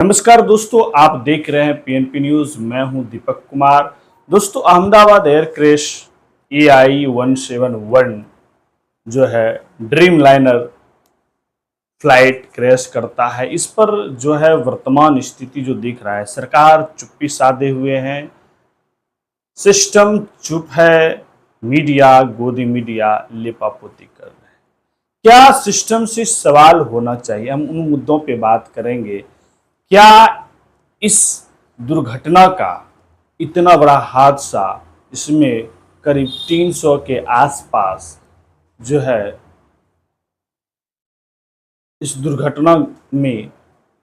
नमस्कार दोस्तों, आप देख रहे हैं पीएनपी न्यूज। मैं हूं दीपक कुमार। दोस्तों, अहमदाबाद एयर क्रैश AI-171 जो है ड्रीम लाइनर फ्लाइट क्रैश करता है। इस पर जो है वर्तमान स्थिति जो दिख रहा है, सरकार चुप्पी साधे हुए हैं, सिस्टम चुप है, मीडिया गोदी मीडिया लिपापोती कर रहे हैं। क्या सिस्टम से सवाल होना चाहिए? हम उन मुद्दों पे बात करेंगे। क्या इस दुर्घटना का इतना बड़ा हादसा, इसमें करीब 300 के आसपास जो है इस दुर्घटना में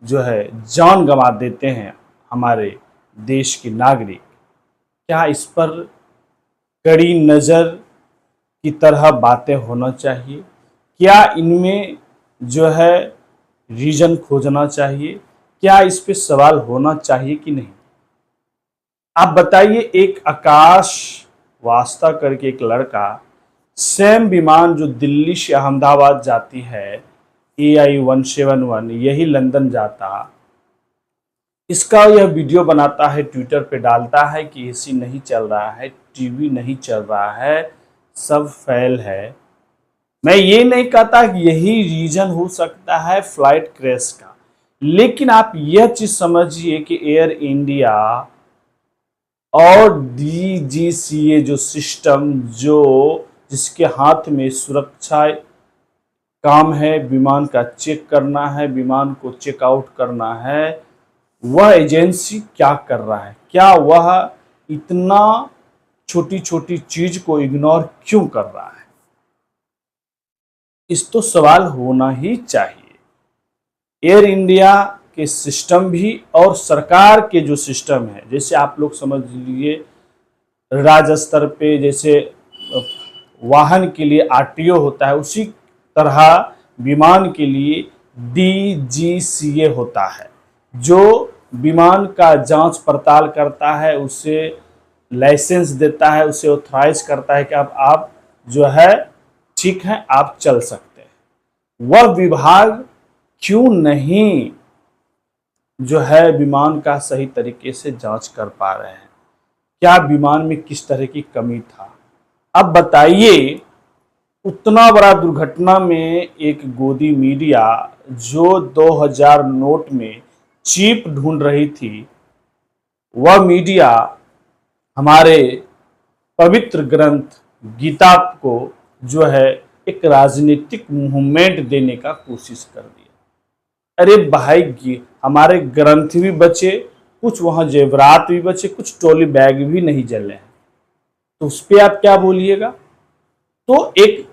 जो है जान गंवा देते हैं हमारे देश के नागरिक, क्या इस पर कड़ी नज़र की तरह बातें होना चाहिए? क्या इनमें जो है रीजन खोजना चाहिए? क्या इस पे सवाल होना चाहिए कि नहीं? आप बताइए। एक आकाश वास्ता करके एक लड़का, सेम विमान जो दिल्ली से अहमदाबाद जाती है AI-171, यही लंदन जाता, इसका यह वीडियो बनाता है, ट्विटर पे डालता है कि एसी नहीं चल रहा है, टीवी नहीं चल रहा है, सब फेल है। मैं ये नहीं कहता कि यही रीजन हो सकता है फ्लाइट क्रैश का, लेकिन आप यह चीज समझिए कि एयर इंडिया और DGCA जो सिस्टम, जो जिसके हाथ में सुरक्षा काम है, विमान का चेक करना है, विमान को चेकआउट करना है, वह एजेंसी क्या कर रहा है? क्या वह इतना छोटी छोटी चीज को इग्नोर क्यों कर रहा है? इस तो सवाल होना ही चाहिए। एयर इंडिया के सिस्टम भी और सरकार के जो सिस्टम है, जैसे आप लोग समझ लीजिए राज्य स्तर पे जैसे वाहन के लिए RTO होता है, उसी तरह विमान के लिए DGCA होता है, जो विमान का जांच पड़ताल करता है, उसे लाइसेंस देता है, उसे ऑथराइज करता है कि अब आप जो है ठीक है, आप चल सकते हैं। वह विभाग क्यों नहीं जो है विमान का सही तरीके से जांच कर पा रहे हैं? क्या विमान में किस तरह की कमी था? अब बताइए, उतना बड़ा दुर्घटना में एक गोदी मीडिया जो 2000 नोट में चिप ढूंढ रही थी, वह मीडिया हमारे पवित्र ग्रंथ गीता को जो है एक राजनीतिक मूवमेंट देने का कोशिश कर दिया। अरे भाई, हमारे ग्रंथ भी बचे, कुछ वहां जेवरात भी बचे, कुछ ट्रॉली बैग भी नहीं जले हैं, तो उस पर आप क्या बोलिएगा? तो एक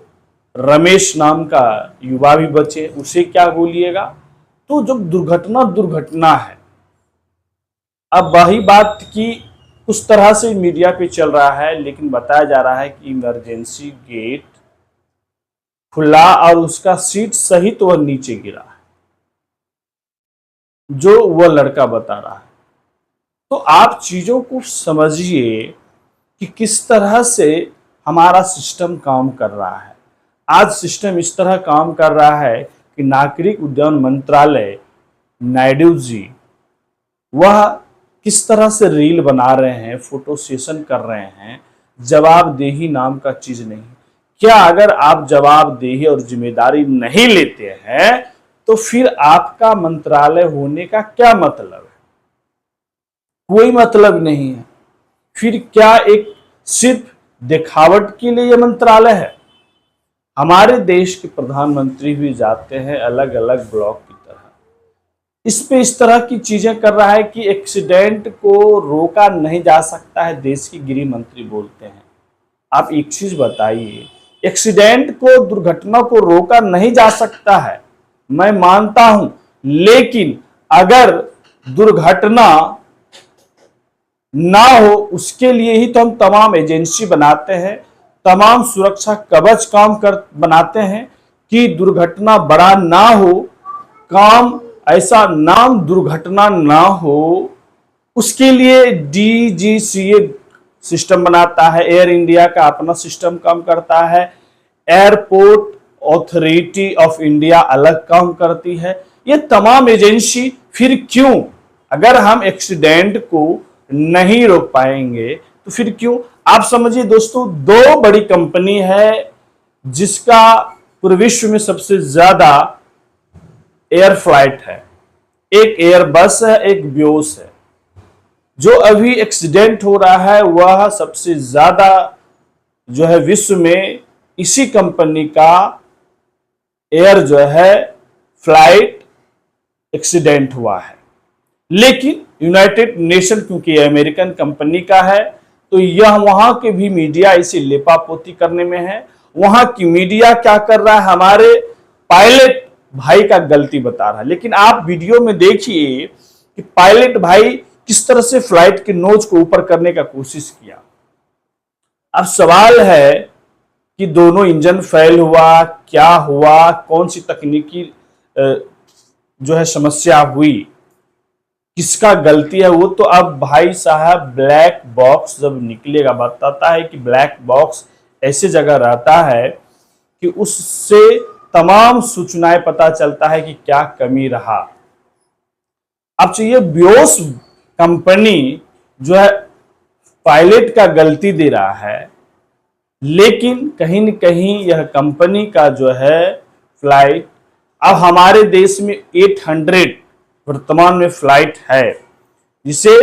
रमेश नाम का युवा भी बचे, उसे क्या बोलिएगा? तो जब दुर्घटना दुर्घटना है, अब वही बात की उस तरह से मीडिया पे चल रहा है, लेकिन बताया जा रहा है कि इमरजेंसी गेट खुला और उसका सीट सहित वह नीचे गिरा है, जो वह लड़का बता रहा है। तो आप चीजों को समझिए कि किस तरह से हमारा सिस्टम काम कर रहा है। आज सिस्टम इस तरह काम कर रहा है कि नागरिक उड्डयन मंत्रालय, नायडू जी, वह किस तरह से रील बना रहे हैं, फोटो सेशन कर रहे हैं, जवाबदेही नाम का चीज नहीं। क्या अगर आप जवाबदेही और जिम्मेदारी नहीं लेते हैं तो फिर आपका मंत्रालय होने का क्या मतलब है? कोई मतलब नहीं है। फिर क्या एक सिर्फ दिखावट के लिए यह मंत्रालय है? हमारे देश के प्रधानमंत्री भी जाते हैं अलग अलग ब्लॉक की तरह, इस पे इस तरह की चीजें कर रहा है कि एक्सीडेंट को रोका नहीं जा सकता है, देश के गृह मंत्री बोलते हैं। आप एक चीज बताइए, एक्सीडेंट को, दुर्घटना को रोका नहीं जा सकता है, मैं मानता हूं, लेकिन अगर दुर्घटना ना हो उसके लिए ही तो हम तमाम एजेंसी बनाते हैं, तमाम सुरक्षा कवच काम कर बनाते हैं कि दुर्घटना बड़ा ना हो, काम ऐसा नाम दुर्घटना ना हो, उसके लिए DGCA सिस्टम बनाता है। एयर इंडिया का अपना सिस्टम काम करता है, एयरपोर्ट अथॉरिटी ऑफ इंडिया अलग काम करती है। ये तमाम एजेंसी फिर क्यों अगर हम एक्सीडेंट को नहीं रोक पाएंगे तो फिर क्यों। आप समझिए दोस्तों, दो बड़ी कंपनी है जिसका पूरे विश्व में सबसे ज्यादा एयर फ्लाइट है, एक एयरबस है, एक ब्योस है। जो अभी एक्सीडेंट हो रहा है वह सबसे ज्यादा जो है विश्व में इसी कंपनी का एयर जो है फ्लाइट एक्सीडेंट हुआ है। लेकिन यूनाइटेड नेशन क्योंकि अमेरिकन कंपनी का है तो यह वहां के भी मीडिया इसे लेपापोती करने में है। वहां की मीडिया क्या कर रहा है, हमारे पायलट भाई का गलती बता रहा है। लेकिन आप वीडियो में देखिए कि पायलट भाई किस तरह से फ्लाइट के नोज को ऊपर करने का कोशिश किया। अब सवाल है कि दोनों इंजन फेल हुआ, क्या हुआ, कौन सी तकनीकी जो है समस्या हुई, किसका गलती है, वो तो अब भाई साहब ब्लैक बॉक्स जब निकलेगा बताता है कि ब्लैक बॉक्स ऐसी जगह रहता है कि उससे तमाम सूचनाएं पता चलता है कि क्या कमी रहा। अब चाहिए ब्योस कंपनी जो है पायलट का गलती दे रहा है, लेकिन कहीं न कहीं यह कंपनी का जो है फ्लाइट, अब हमारे देश में 800 वर्तमान में फ्लाइट है, जिसे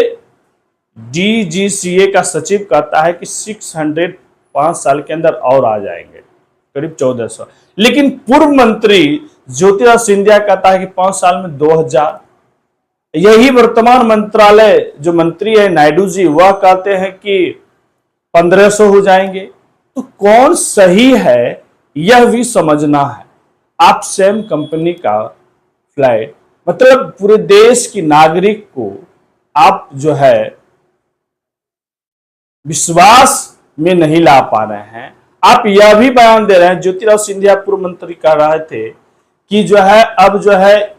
DGCA का सचिव कहता है कि 600 5 साल के अंदर और आ जाएंगे, करीब 1400। लेकिन पूर्व मंत्री ज्योतिरादित्य सिंधिया कहता है कि 5 साल में 2000। यही वर्तमान मंत्रालय जो मंत्री है नायडू जी, वह कहते हैं कि 1500 हो जाएंगे। तो कौन सही है यह भी समझना है। आप सेम कंपनी का फ्लाइट, मतलब पूरे देश की नागरिक को आप जो है विश्वास में नहीं ला पा रहे हैं। आप यह भी बयान दे रहे हैं, ज्योतिरादित्य सिंधिया पूर्व मंत्री कह रहे थे कि जो है अब जो है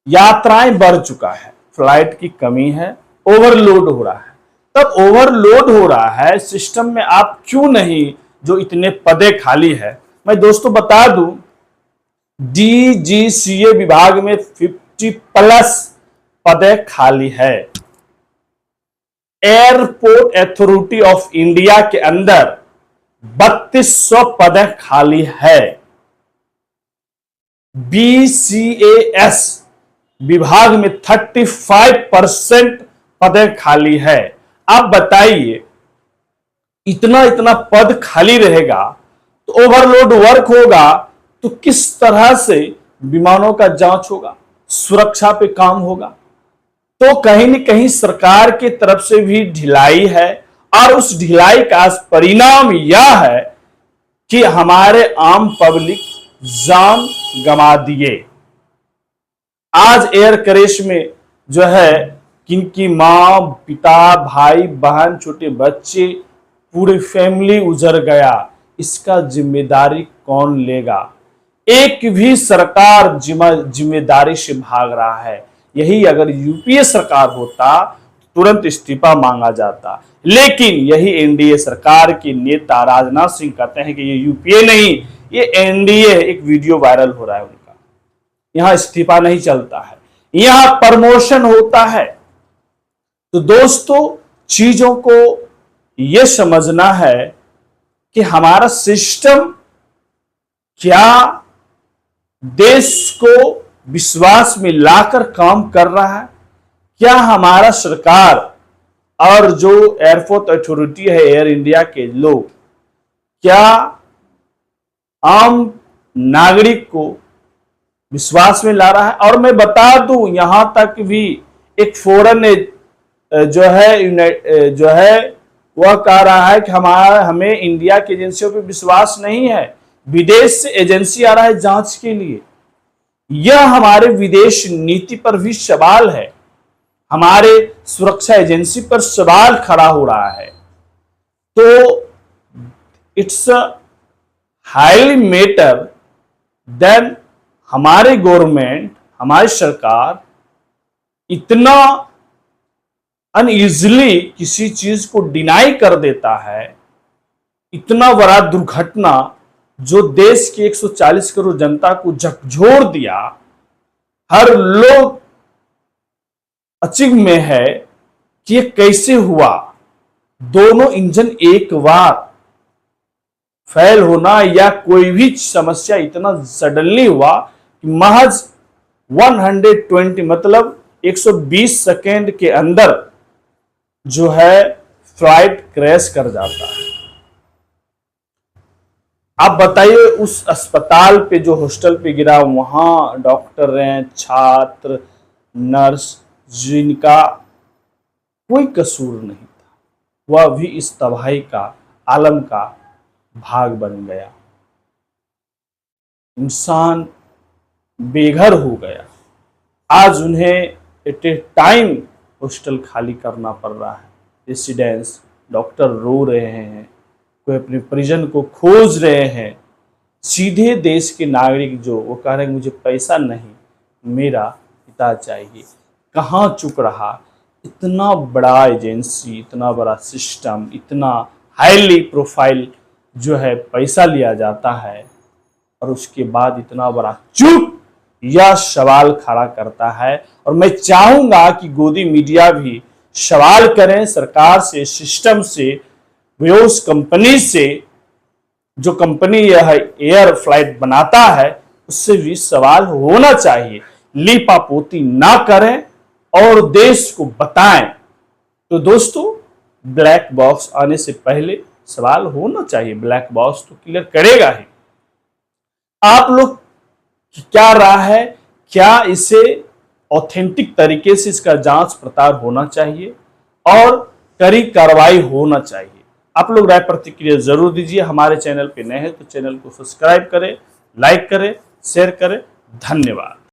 यात्राएं बढ़ चुका है, फ्लाइट की कमी है, ओवरलोड हो रहा है। तब ओवरलोड हो रहा है सिस्टम में, आप क्यों नहीं जो इतने पदे खाली है। मैं दोस्तों बता दूं, DGCA विभाग में 50+ पदे खाली है। एयरपोर्ट अथॉरिटी ऑफ इंडिया के अंदर 3200 पदे खाली है। BCAS विभाग में 35% पदे खाली है। आप बताइए, इतना इतना पद खाली रहेगा तो ओवरलोड वर्क होगा तो किस तरह से विमानों का जांच होगा, सुरक्षा पे काम होगा। तो कहीं न कहीं सरकार की तरफ से भी ढिलाई है, और उस ढिलाई का परिणाम यह है कि हमारे आम पब्लिक जान गंवा दिए। आज एयर क्रैश में जो है किनकी मां, पिता, भाई, बहन, छोटे बच्चे, पूरी फैमिली उजड़ गया, इसका जिम्मेदारी कौन लेगा। एक भी सरकार जिम्मेदारी से भाग रहा है। यही अगर यूपीए सरकार होता तुरंत इस्तीफा मांगा जाता। लेकिन यही एनडीए सरकार के नेता राजनाथ सिंह कहते हैं कि ये यूपीए नहीं, ये एनडीए। एक वीडियो वायरल हो रहा है उनका, यहां इस्तीफा नहीं चलता है, यहां प्रमोशन होता है। तो दोस्तों, चीजों को यह समझना है कि हमारा सिस्टम क्या देश को विश्वास में लाकर काम कर रहा है, क्या हमारा सरकार और जो एयरपोर्ट अथॉरिटी है एयर इंडिया के लोग, क्या आम नागरिक को विश्वास में ला रहा है। और मैं बता दूं, यहां तक भी एक फॉरेन जो है वह कह रहा है कि हमें इंडिया की एजेंसियों पर विश्वास नहीं है, विदेश से एजेंसी आ रहा है जांच के लिए। यह हमारे विदेश नीति पर भी सवाल है, हमारे सुरक्षा एजेंसी पर सवाल खड़ा हो रहा है। तो इट्स हाईली मैटर देन हमारे गवर्नमेंट, हमारी सरकार इतना अनइजली किसी चीज को डिनाई कर देता है। इतना बड़ा दुर्घटना जो देश की 140 करोड़ जनता को झकझोर दिया, हर लोग अचिग में है कि ये कैसे हुआ। दोनों इंजन एक बार फेल होना या कोई भी समस्या इतना सडनली हुआ कि महज 120 मतलब 120 सेकेंड के अंदर जो है फ्लाइट क्रैश कर जाता है। आप बताइए उस अस्पताल पे जो हॉस्टल पे गिरा, वहां डॉक्टर हैं, छात्र, नर्स, जिनका कोई कसूर नहीं था, वह भी इस तबाही का, आलम का भाग बन गया। इंसान बेघर हो गया। आज उन्हें एट ए टाइम हॉस्टल खाली करना पड़ रहा है, रेसिडेंस, डॉक्टर रो रहे हैं, कोई अपने परिजन को खोज रहे हैं। सीधे देश के नागरिक जो वो कह रहे हैं मुझे पैसा नहीं, मेरा पिता चाहिए। कहाँ चुक रहा। इतना बड़ा एजेंसी, इतना बड़ा सिस्टम, इतना हाईली प्रोफाइल जो है पैसा लिया जाता है और उसके बाद इतना बड़ा चूक, यह सवाल खड़ा करता है। और मैं चाहूंगा कि गोदी मीडिया भी सवाल करें सरकार से, सिस्टम से, वियोस कंपनी से, जो कंपनी यह एयर फ्लाइट बनाता है उससे भी सवाल होना चाहिए। लीपापोती ना करें और देश को बताएं। तो दोस्तों, ब्लैक बॉक्स आने से पहले सवाल होना चाहिए। ब्लैक बॉक्स तो क्लियर करेगा ही। आप लोग क्या राय है, क्या इसे ऑथेंटिक तरीके से इसका जांच पड़ताल होना चाहिए और कड़ी कार्रवाई होना चाहिए? आप लोग राय प्रतिक्रिया जरूर दीजिए। हमारे चैनल पे नए हैं तो चैनल को सब्सक्राइब करें, लाइक करें, शेयर करें। धन्यवाद।